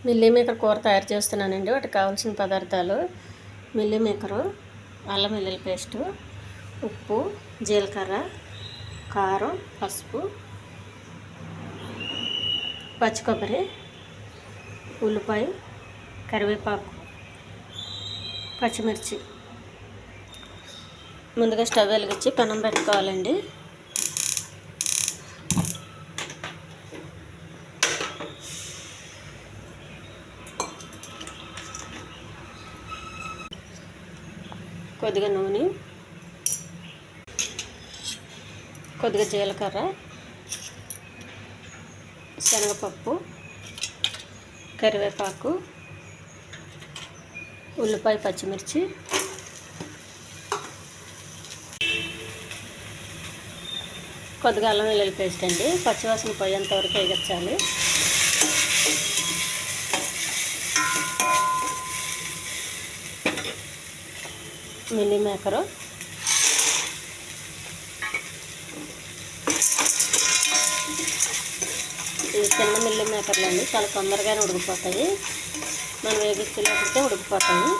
Meal maker కూర తయారు చేస్తున్నానండి. వాటికి కావాల్సిన పదార్థాలు: మిల్లీ మేకరు, అల్లం వెల్లుల్లి పేస్టు, ఉప్పు, జీలకర్ర, కారం, పసుపు, పచ్చి కొబ్బరి, ఉల్లిపాయ, కరివేపాకు, పచ్చిమిర్చి. ముందుగా స్టవ్ వెలిగించి పెనం పెట్టుకోవాలండి. కొద్దిగా నూనె, కొద్దిగా జీలకర్ర, శనగపప్పు, కరివేపాకు, ఉల్లిపాయ, పచ్చిమిర్చి, కొద్దిగా అల్లం వెల్లుల్లి పేస్ట్ అండి. పచ్చివాసన పోయేంత వరకు వేగించాలి. మిల్లీ మేకరు, ఇవి చిన్న మిల్లీ మేకర్లు అండి. చాలా తొందరగానే ఉడికిపోతాయి. మనం వేగించేటప్పటికే ఉడికిపోతాయి.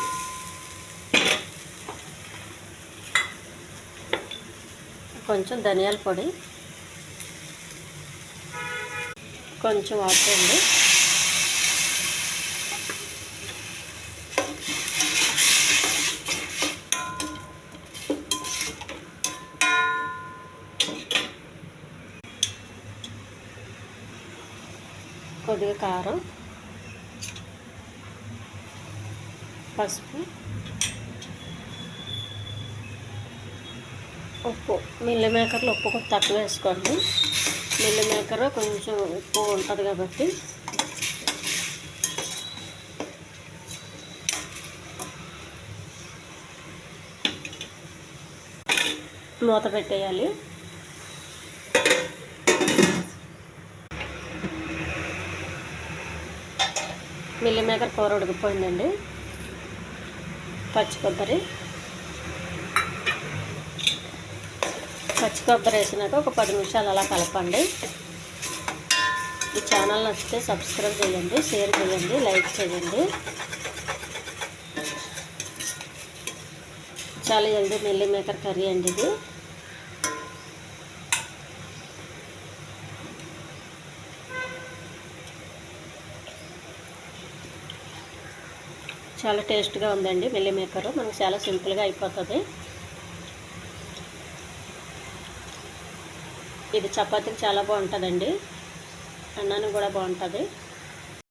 కొంచెం ధనియాల పొడి, కొంచెం వాటర్ అండి. కొద్దిగా కారం, పసుపు, ఉప్పు. మిల్లీ మేకర్లో ఉప్పు కొంచెం తక్కువ వేసుకోండి. మిల్లీ మేకర్ కొంచెం ఉప్పు ఉంటుంది కాబట్టి. మూత పెట్టేయాలి. మిల్లీ మేకర్ కూర ఉడికిపోయిందండి. పచ్చి కొబ్బరి వేసినాక ఒక 10 నిమిషాలు అలా కలపండి. ఈ ఛానల్ నచ్చితే సబ్స్క్రైబ్ చేయండి, షేర్ చేయండి, లైక్ చేయండి. చాలా హెల్దీ మిల్లీ మేకర్ కర్రీ అండి ఇది. చాలా టేస్ట్గా ఉందండి మిల్లీ మేకరు. మనకు చాలా సింపుల్గా అయిపోతుంది. ఇది చపాతీకి చాలా బాగుంటుందండి. అన్నానికి కూడా బాగుంటుంది.